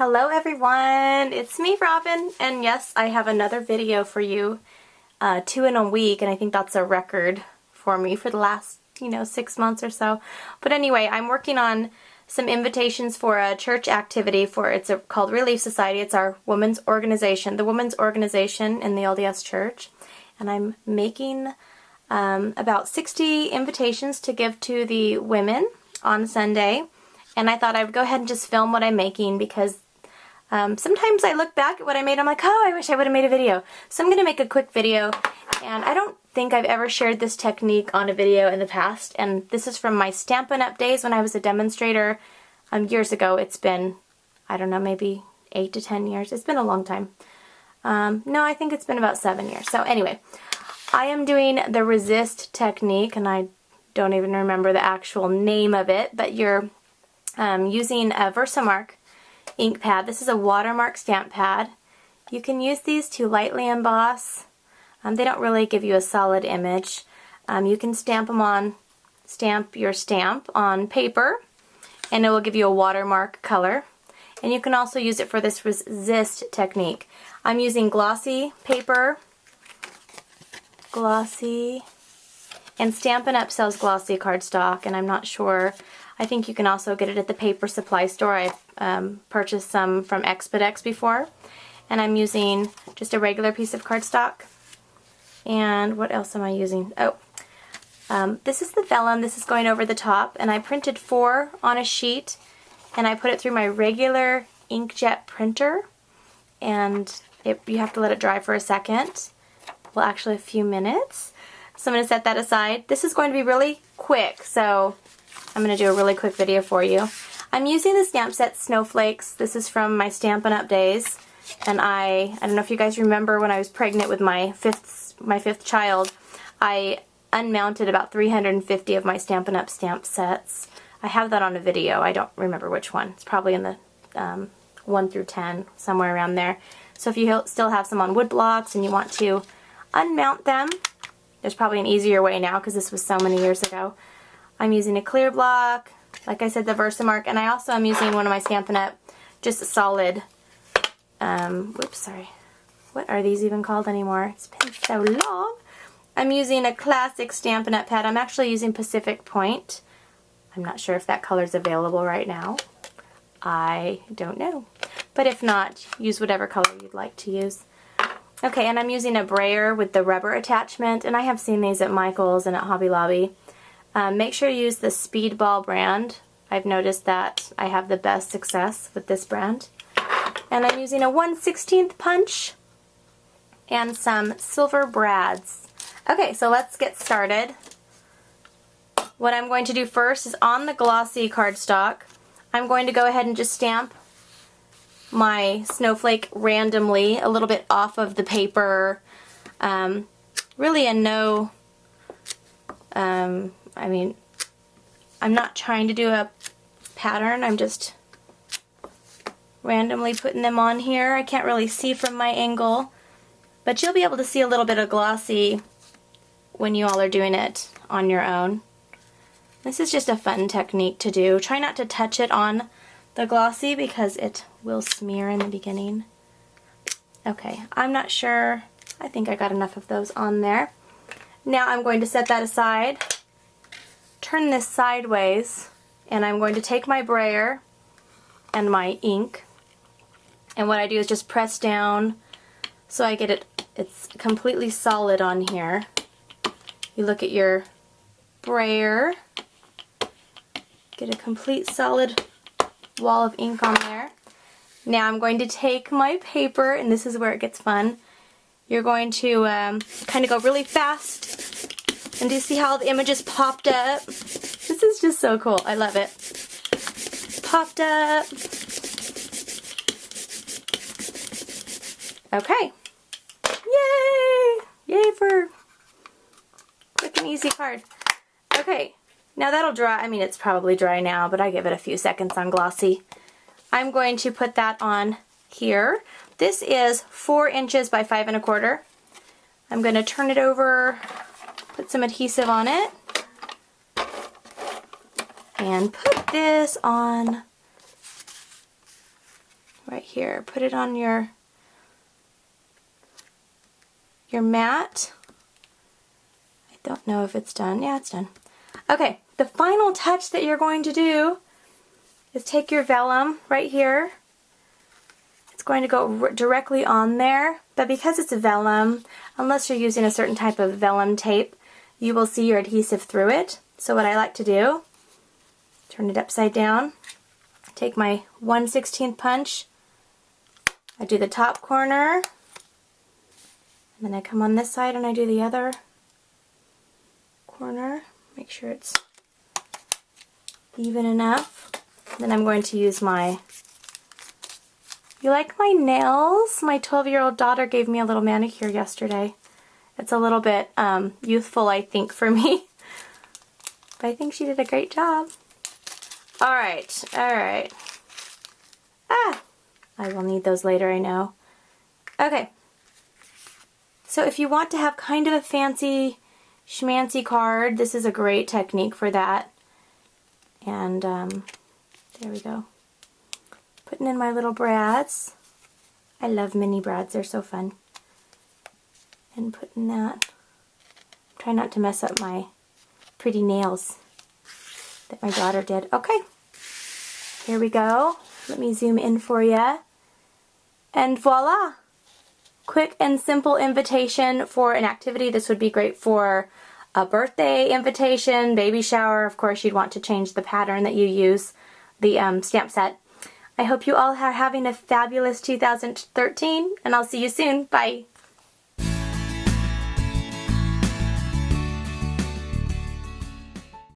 Hello everyone, it's me Robyn, and yes, I have another video for you, 2 in a week, and I think that's a record for me for the last, 6 months or so. But anyway, I'm working on some invitations for a church activity called Relief Society. It's our women's organization, the women's organization in the LDS church, and I'm making about 60 invitations to give to the women on Sunday. And I thought I would go ahead and just film what I'm making because sometimes I look back at what I made, I'm like, oh, I wish I would have made a video. So I'm going to make a quick video, and I don't think I've ever shared this technique on a video in the past, and this is from my Stampin' Up! Days when I was a demonstrator years ago. It's been, I don't know, maybe 8 to 10 years. It's been a long time. No, I think it's been about 7 years. So anyway, I am doing the resist technique, and I don't even remember the actual name of it, but you're using a Versamark ink pad. This is a watermark stamp pad. You can use these to lightly emboss. They don't really give you a solid image. You can stamp your stamp on paper, and it will give you a watermark color. And you can also use it for this resist technique. I'm using glossy paper, and Stampin' Up! Sells glossy cardstock, and I'm not sure. I think you can also get it at the paper supply store. I've purchased some from Expedex before. And I'm using just a regular piece of cardstock. And what else am I using? Oh, this is the vellum. This is going over the top. And I printed 4 on a sheet. And I put it through my regular inkjet printer. And you have to let it dry for a second. Well, actually a few minutes. So I'm going to set that aside. This is going to be really quick, so I'm going to do a really quick video for you. I'm using the stamp set Snowflakes. This is from my Stampin' Up! Days, and I don't know if you guys remember when I was pregnant with my fifth child, I unmounted about 350 of my Stampin' Up! Stamp sets. I have that on a video. I don't remember which one. It's probably in the 1 through 10, somewhere around there. So if you still have some on wood blocks and you want to unmount them, there's probably an easier way now because this was so many years ago. I'm using a clear block, like I said, the Versamark, and I also am using one of my Stampin' Up! Just a solid, whoops, sorry. What are these even called anymore? It's been so long. I'm using a classic Stampin' Up! Pad. I'm actually using Pacific Point. I'm not sure if that color is available right now. I don't know. But if not, use whatever color you'd like to use. Okay, and I'm using a brayer with the rubber attachment, and I have seen these at Michael's and at Hobby Lobby. Make sure you use the Speedball brand. I've noticed that I have the best success with this brand. And I'm using a 1/16 punch and some silver brads. Okay, so let's get started. What I'm going to do first is on the glossy cardstock, I'm going to go ahead and just stamp my snowflake randomly, a little bit off of the paper. Really I mean, I'm not trying to do a pattern, I'm just randomly putting them on here. I can't really see from my angle, but you'll be able to see a little bit of glossy when you all are doing it on your own. This is just a fun technique to do. Try not to touch it on the glossy because it will smear in the beginning. Okay, I'm not sure. I think I got enough of those on there. Now I'm going to set that aside, turn this sideways, and I'm going to take my brayer and my ink, and what I do is just press down so I get it's completely solid on here. You look at your brayer, get a complete solid wall of ink on there. Now I'm going to take my paper, and this is where it gets fun. You're going to kind of go really fast, and do you see how the images popped up? This is just so cool. I love it. Popped up. Okay. Yay! Yay for quick and easy card. Okay. Now that'll dry. I mean, it's probably dry now, but I give it a few seconds on glossy. I'm going to put that on here. This is 4 inches by 5 1/4. I'm going to turn it over, put some adhesive on it, and put this on right here. Put it on your mat. I don't know if it's done. Yeah, it's done. Okay, the final touch that you're going to do is take your vellum right here. It's going to go directly on there, but because it's a vellum, unless you're using a certain type of vellum tape, you will see your adhesive through it. So what I like to do, turn it upside down, take my 1/16 punch, I do the top corner, and then I come on this side and I do the other corner, make sure it's even enough. Then I'm going to use my, you like my nails? My 12-year-old daughter gave me a little manicure yesterday. It's a little bit youthful, I think, for me. But I think she did a great job. Alright, alright. Ah! I will need those later, I know. Okay. So if you want to have kind of a fancy schmancy card, this is a great technique for that. And there we go. Putting in my little brads. I love mini brads, they're so fun. And putting that. Try not to mess up my pretty nails that my daughter did. Okay, here we go. Let me zoom in for you. And voila! Quick and simple invitation for an activity. This would be great for a birthday invitation, baby shower. Of course, you'd want to change the pattern that you use, the stamp set. I hope you all are having a fabulous 2013, and I'll see you soon. Bye!